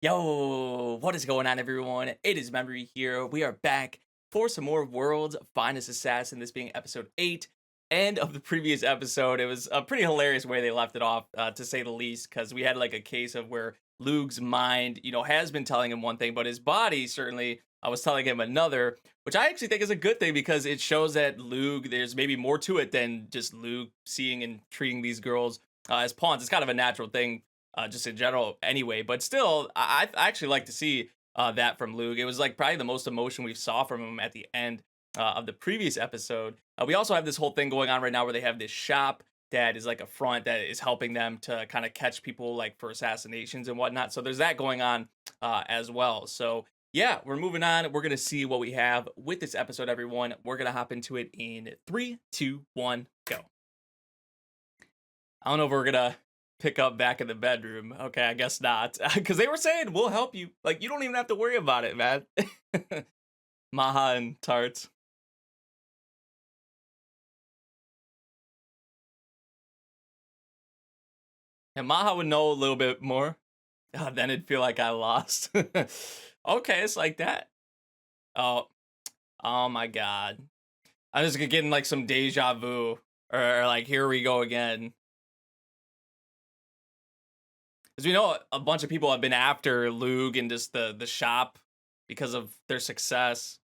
Yo, what is going on, everyone? It is Memory here. We are back for some more World's Finest Assassin, this being episode 8. End of the previous episode. It was a pretty hilarious way they left it off, to say the least, because we had like a case of where Lugh'S mind, has been telling him one thing, but his body certainly was telling him another, which I actually think is a good thing because it shows that Lugh, there's maybe more to it than just Lugh seeing and treating these girls as pawns. It's kind of a natural thing just in general anyway. But still, I actually like to see that from Luke. It was like probably the most emotion we saw from him at the end of the previous episode. We also have this whole thing going on right now where they have this shop that is like a front that is helping them to kind of catch people like for assassinations and whatnot. So there's that going on as well. So yeah, we're moving on. We're gonna see what we have with this episode, everyone. We're gonna hop into it in 3, 2, 1, go. I don't know if we're gonna pick up back in the bedroom. Okay, I guess not. Because they were saying, we'll help you. Like, you don't even have to worry about it, man. Maha and Tart. And Maha would know a little bit more. Then it'd feel like I lost. Okay, it's like that. Oh, oh my god. I'm just getting like some deja vu. Or like, here we go again. Because we know a bunch of people have been after Lugh and just the shop because of their success.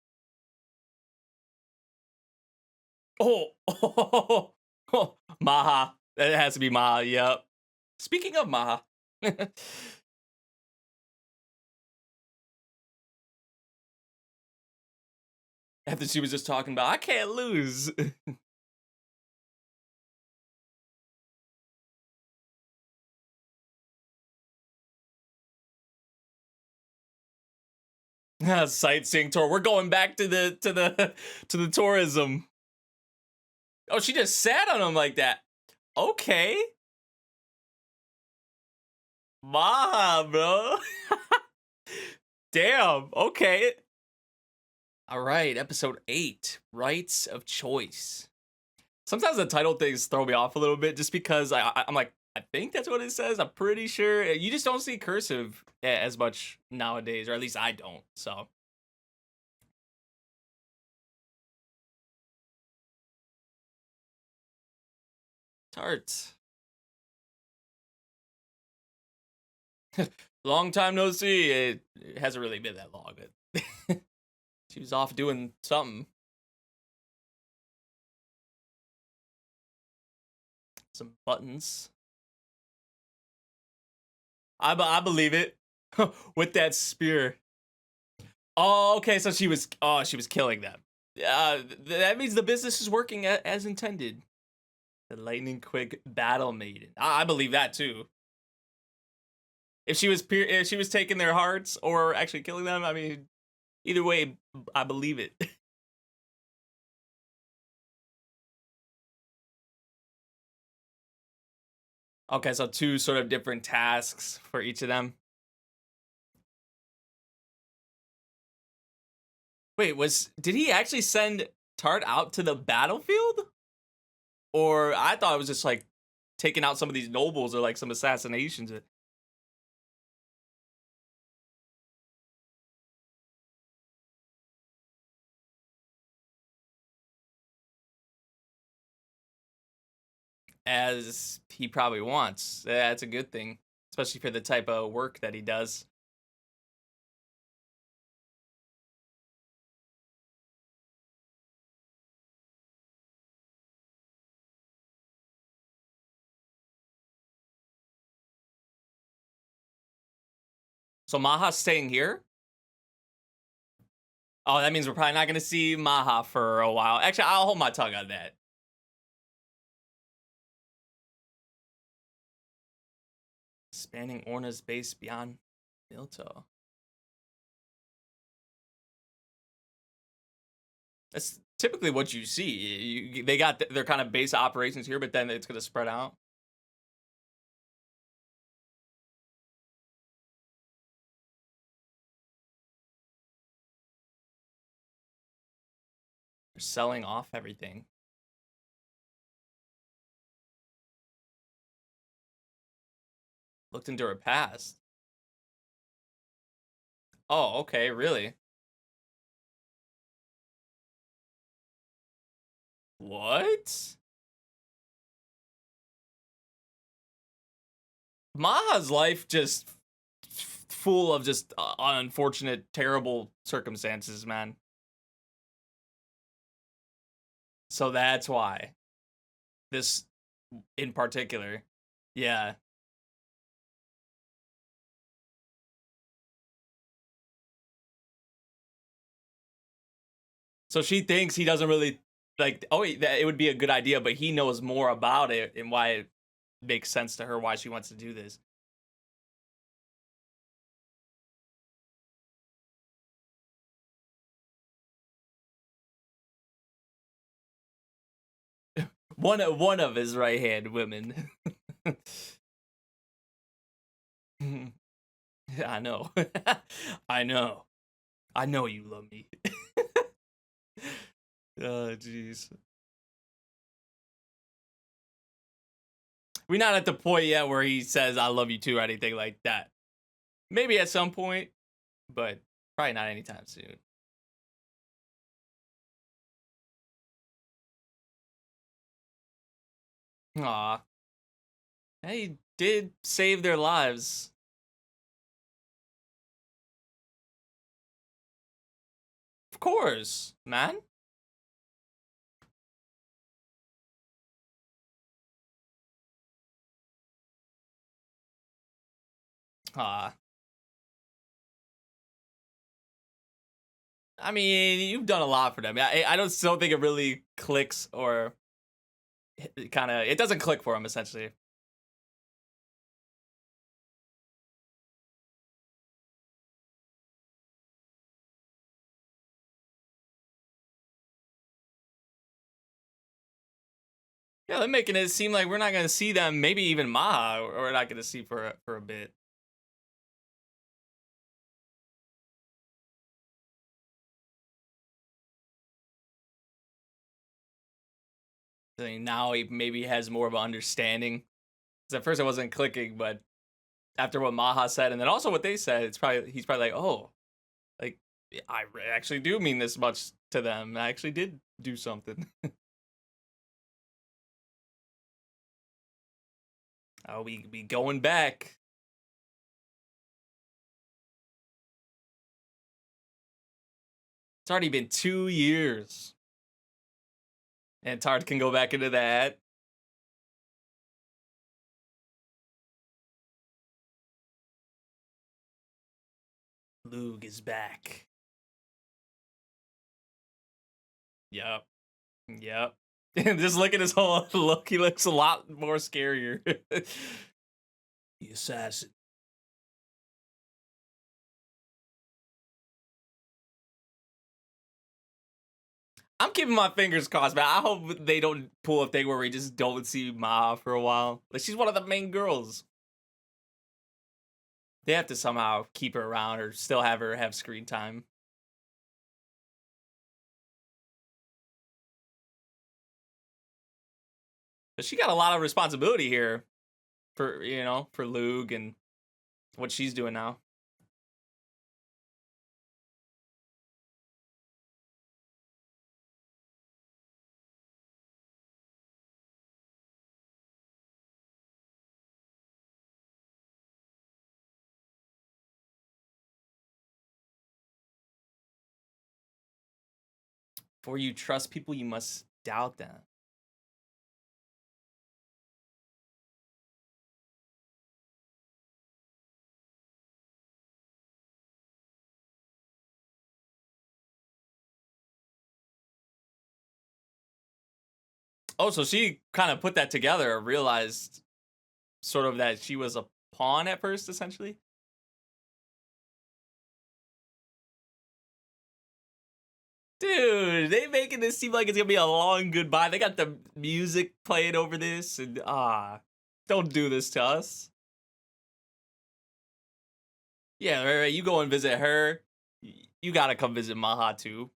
Oh, oh, oh, Maha. It has to be Maha, yep. Speaking of Maha. After she was just talking about, I can't lose. Sightseeing tour. We're going back to the tourism. Oh, she just sat on him like that. Okay. Maha, bro. Damn. Okay. All right, episode 8, Rights of Choice. Sometimes the title things throw me off a little bit just because I'm like, I think that's what it says. I'm pretty sure. You just don't see cursive as much nowadays, or at least I don't. So, Tarts. Long time no see. It hasn't really been that long, but she was off doing something. Some buttons. I believe it. With that spear. Oh, okay. So she was killing them. That means the business is working as intended. The lightning quick battle maiden. I believe that too. If she was taking their hearts or actually killing them, I mean, either way, I believe it. Okay, so two sort of different tasks for each of them. Wait, did he actually send Tart out to the battlefield? Or I thought it was just like taking out some of these nobles or like some assassinations. They're as he probably wants. That's a good thing, especially for the type of work that he does. So Maha's staying here? Oh, that means we're probably not going to see Maha for a while. Actually, I'll hold my tongue on that. Spanning Orna's base beyond Kyoto. That's typically what you see. They got their kind of base operations here, but then it's going to spread out. They're selling off everything. Looked into her past. Oh, okay, really? What? Maha's life just full of just unfortunate, terrible circumstances, man. So that's why this in particular. Yeah. So she thinks he doesn't really like. Oh, that it would be a good idea, but he knows more about it and why it makes sense to her why she wants to do this. One of his right hand women. I know. I know. I know you love me. Oh, jeez. We're not at the point yet where he says "I love you too" or anything like that. Maybe at some point, but probably not anytime soon. Aw, he did save their lives. Of course, man. Aw. I mean, you've done a lot for them. I don't still think it really clicks or kind of it doesn't click for him essentially. Yeah, they're making it seem like we're not gonna see them. Maybe even Maha, or we're not gonna see for a bit. I think now he maybe has more of an understanding. 'Cause at first it wasn't clicking, but after what Maha said, and then also what they said, it's probably he's probably like, oh, like actually do mean this much to them. I actually did do something. Oh, we be going back. It's already been 2 years, and Tard can go back into that. Lugh is back. Yep. Yep. And just look at his whole look. He looks a lot more scarier. The assassin. I'm keeping my fingers crossed, man. I hope they don't pull a thing where we just don't see Ma for a while. Like she's one of the main girls. They have to somehow keep her around or still have her have screen time. But she got a lot of responsibility here for for Lugh and what she's doing now. For you trust people, you must doubt them. Oh, so she kind of put that together, realized sort of that she was a pawn at first, essentially. Dude, they making this seem like it's gonna be a long goodbye. They got the music playing over this, and don't do this to us. Yeah, right. You go and visit her. You gotta come visit Maha too.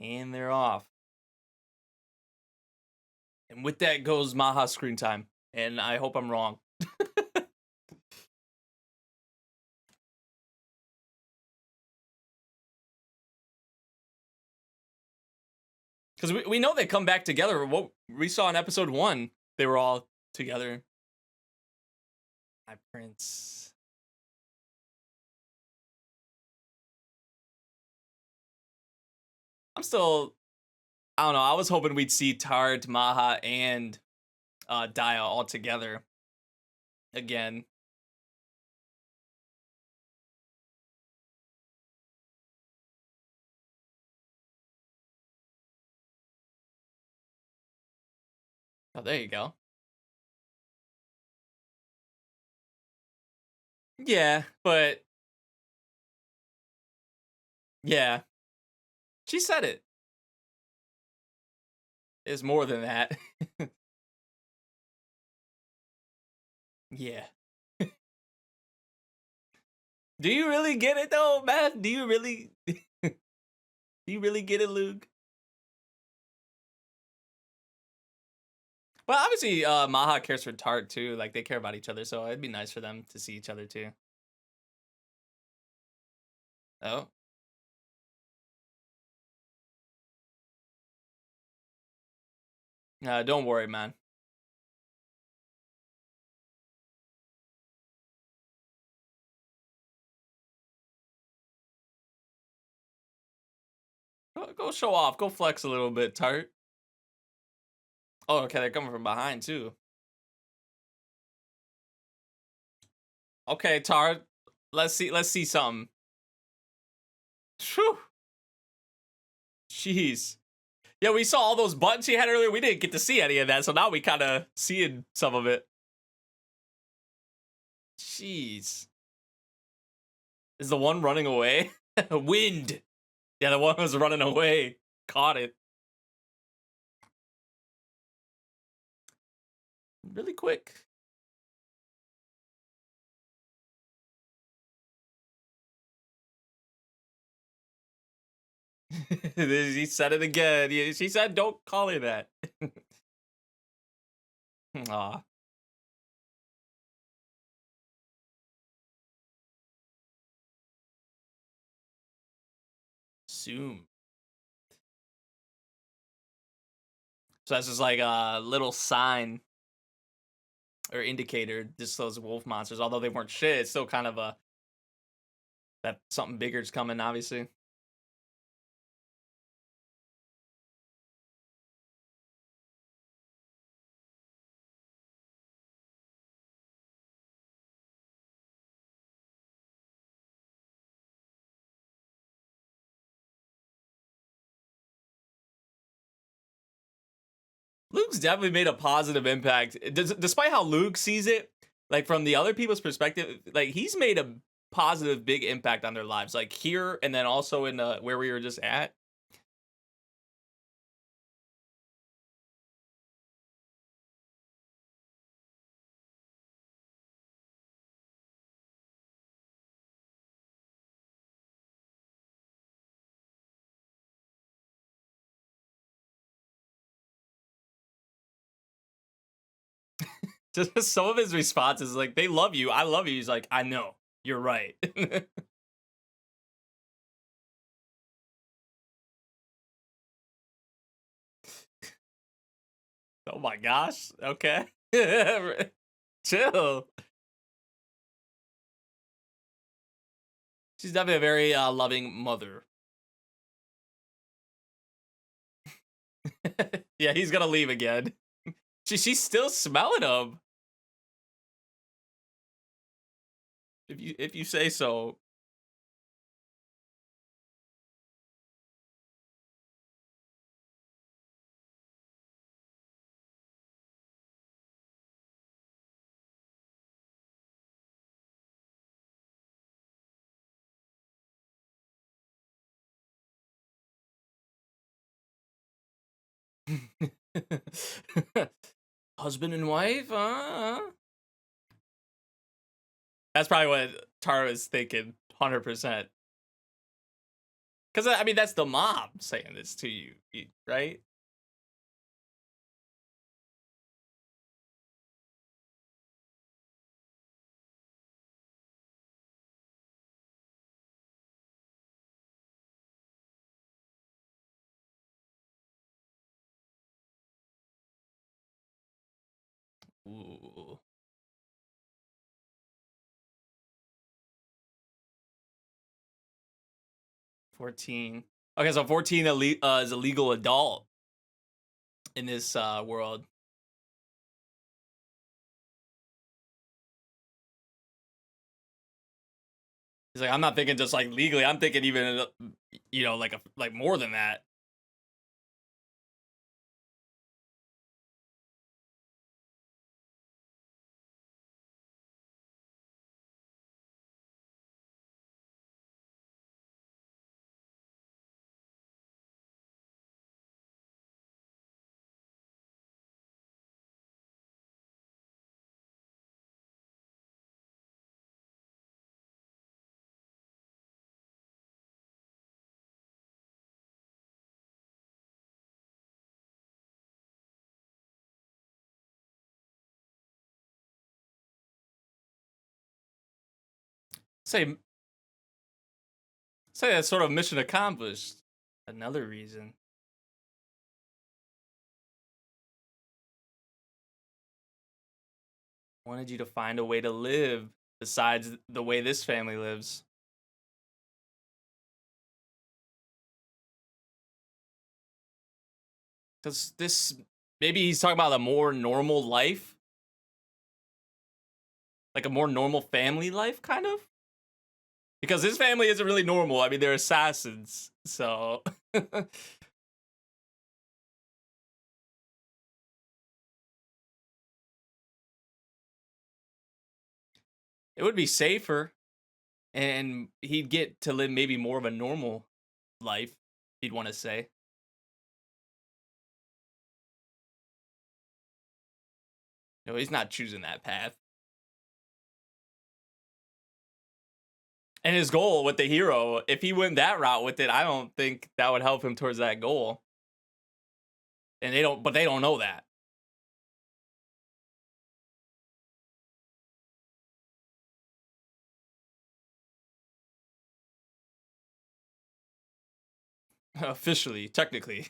And they're off. And with that goes Maha screen time. And I hope I'm wrong. Because we know they come back together. What we saw in episode 1, they were all together. My prince. I'm still, I don't know. I was hoping we'd see Tart, Maha, and Daya all together again. Oh, there you go. Yeah, but yeah, she said it. It's more than that. Yeah. Do you really get it though, man? Do you really get it, Luke? Well, obviously, Maha cares for Tart too. Like they care about each other, so it'd be nice for them to see each other too. Oh. Don't worry, man. Go show off. Go flex a little bit, Tart. Oh, okay, they're coming from behind too. Okay, Tart. Let's see something. Whew. Jeez. Yeah, we saw all those buttons he had earlier. We didn't get to see any of that, so now we kind of seeing some of it. Jeez. Is the one running away? Wind. Yeah, the one was running away. Caught it. Really quick. He said it again. She said, don't call her that. Aw. Zoom. So that's just like a little sign or indicator, just those wolf monsters. Although they weren't shit, it's still kind of a that something bigger's coming, obviously. Luke's definitely made a positive impact. Despite how Luke sees it, like from the other people's perspective, like he's made a positive, big impact on their lives. Like here, and then also in where we were just at. Just some of his responses, like they love you, I love you. He's like, I know, you're right. Oh my gosh. Okay. Chill. She's definitely a very loving mother. Yeah, he's gonna leave again. She's still smelling him. If you say so. Husband and wife? That's probably what Tara is thinking, 100%. Because I mean, that's the mob saying this to you, right? Ooh. 14. Okay, so 14 is a legal adult in this world. He's like, I'm not thinking just like legally. I'm thinking even, like more than that. Say, say that's sort of mission accomplished. Another reason. Wanted you to find a way to live besides the way this family lives. Because this, maybe he's talking about a more normal life, like a more normal family life, kind of. Because his family isn't really normal. I mean, they're assassins, so. It would be safer, and he'd get to live maybe more of a normal life, he'd want to say. No, he's not choosing that path. And his goal with the hero, if he went that route with it, I don't think that would help him towards that goal. And but they don't know that. Officially, technically.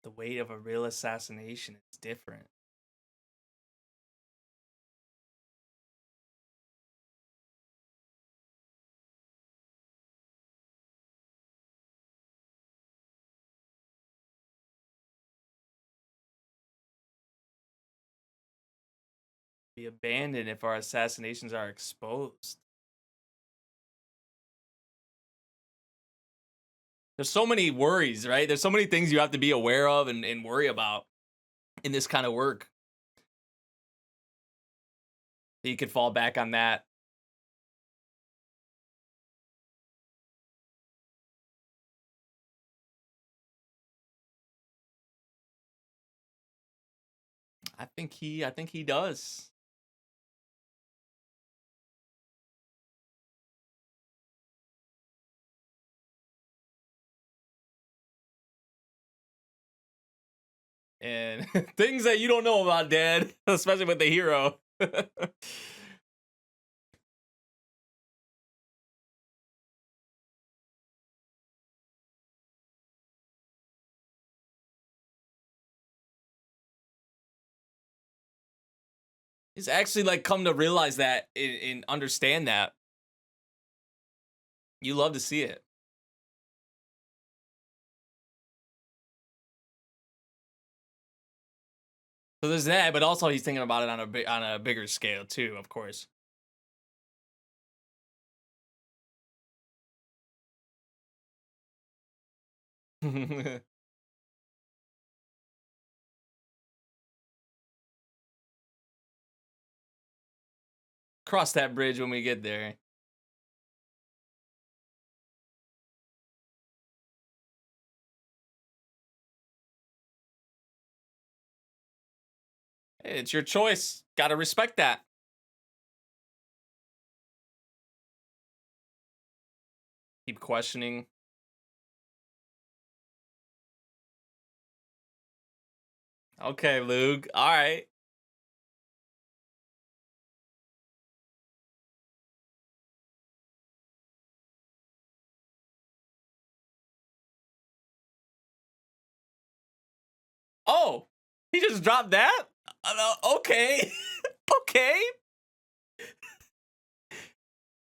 The weight of a real assassination is different. Be abandoned if our assassinations are exposed. There's so many worries, right? There's so many things you have to be aware of and worry about in this kind of work. You could fall back on that. I think he does. And things that you don't know about, Dad, especially with the hero. He's actually like come to realize that and understand that. You love to see it. So there's that, but also he's thinking about it on a bigger scale too, of course. Cross that bridge when we get there. Hey, it's your choice. Gotta respect that. keep questioning. Okay, Luke. All right. Oh, he just dropped that? Okay. Okay.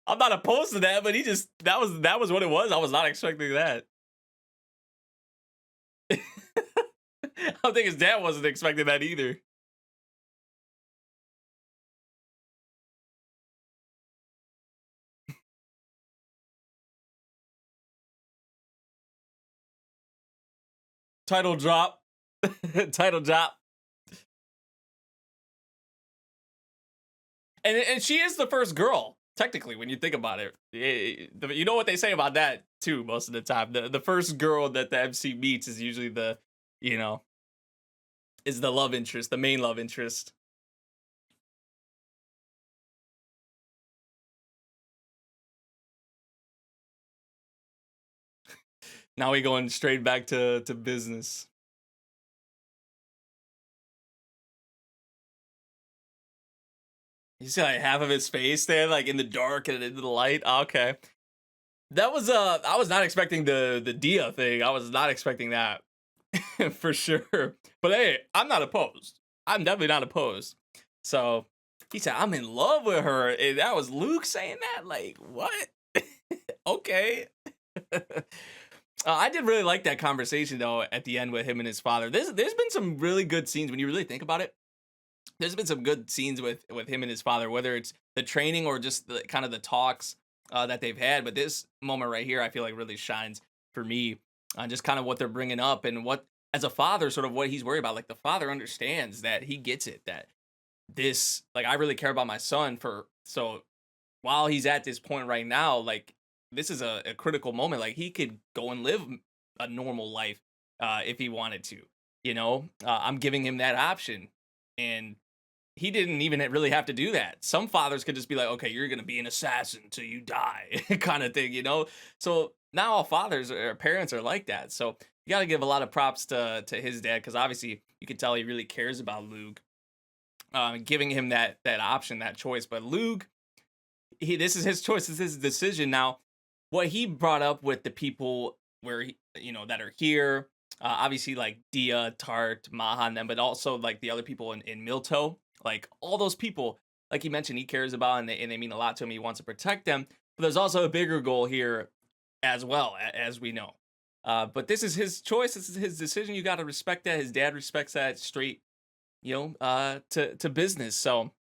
I'm not opposed to that, but he just that was what it was. I was not expecting that. I don't think his dad wasn't expecting that either. Title drop. Title drop. And she is the first girl, technically, when you think about it. You know what they say about that too, most of the time. The first girl that the MC meets is usually the, you know, is the love interest, the main love interest. Now we going straight back to business. You see like half of his face there, like in the dark and into the light. Okay. That was I was not expecting the Dia thing. I was not expecting that for sure. But hey, I'm not opposed. I'm definitely not opposed. So he said, I'm in love with her. And that was Luke saying that? Like, what? Okay. I did really like that conversation though at the end with him and his father. There's been some really good scenes when you really think about it. There's been some good scenes with him and his father, whether it's the training or just the kind of the talks that they've had. But this moment right here, I feel like really shines for me on just kind of what they're bringing up and what, as a father, sort of what he's worried about. Like the father understands that he gets it, that this, like, I really care about my son for, so while he's at this point right now, like this is a critical moment. Like he could go and live a normal life if he wanted to. I'm giving him that option, and he didn't even really have to do that. Some fathers could just be like, okay, you're gonna be an assassin till you die, kind of thing. So not all fathers or parents are like that. So you got to give a lot of props to his dad, because obviously you can tell he really cares about Luke, giving him that option, that choice. But Luke, this is his choice. This is his decision. Now, what he brought up with the people where that are here, obviously like Dia, Tart, Mahan, them, but also like the other people in Milto, like all those people, like he mentioned, he cares about, and they mean a lot to him. He wants to protect them. But there's also a bigger goal here as well, as we know. But this is his choice. This is his decision. You got to respect that. His dad respects that, straight, to business. So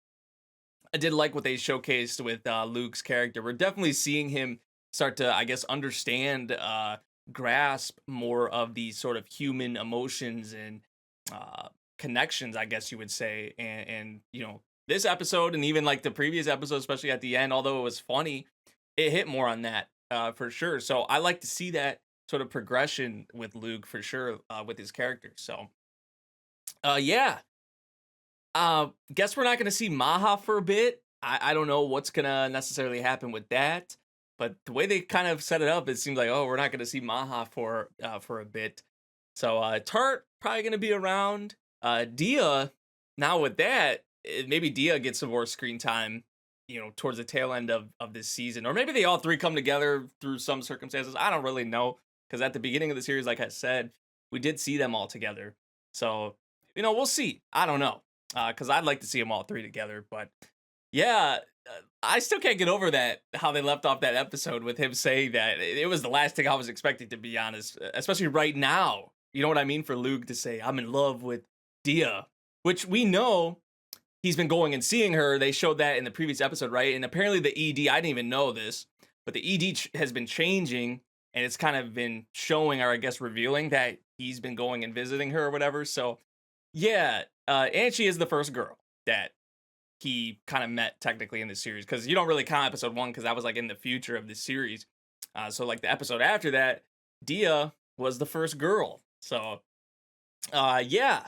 I did like what they showcased with Luke's character. We're definitely seeing him start to, I guess, understand, grasp more of these sort of human emotions and connections, I guess you would say. And this episode, and even like the previous episode, especially at the end, although it was funny, it hit more on that for sure. So I like to see that sort of progression with Luke for sure, with his character. So yeah. Guess we're not gonna see Maha for a bit. I don't know what's gonna necessarily happen with that, but the way they kind of set it up, it seems like, oh, we're not gonna see Maha for a bit. So Tart probably gonna be around. Dia, now with that, maybe Dia gets some more screen time, towards the tail end of this season, or maybe they all three come together through some circumstances. I don't really know, because at the beginning of the series, like I said, we did see them all together. So we'll see. I don't know, because I'd like to see them all three together. But yeah, I still can't get over that, how they left off that episode with him saying that it was the last thing I was expecting, to be honest, especially right now. You know what I mean? For Luke to say, I'm in love with Dia, which we know he's been going and seeing her. They showed that in the previous episode, right? And apparently the ED, I didn't even know this, but the ED has been changing, and it's kind of been showing, or I guess revealing, that he's been going and visiting her or whatever. So yeah, and she is the first girl that he kind of met technically in the series, because you don't really count episode 1, because that was like in the future of the series. So like the episode after that, Dia was the first girl. So yeah,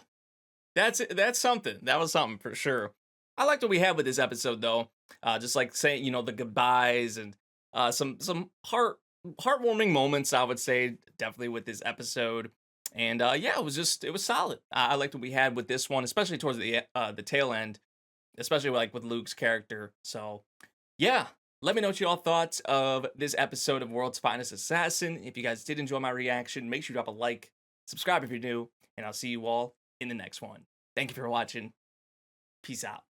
that's something. That was something for sure. I liked what we had with this episode though. Just like saying, the goodbyes, and some heart heartwarming moments, I would say, definitely with this episode. And yeah, it was solid. I liked what we had with this one, especially towards the tail end, especially like with Luke's character. So yeah, let me know what you all thought of this episode of World's Finest Assassin. If you guys did enjoy my reaction, make sure you drop a like, subscribe if you're new, and I'll see you all in the next one. Thank you for watching. Peace out.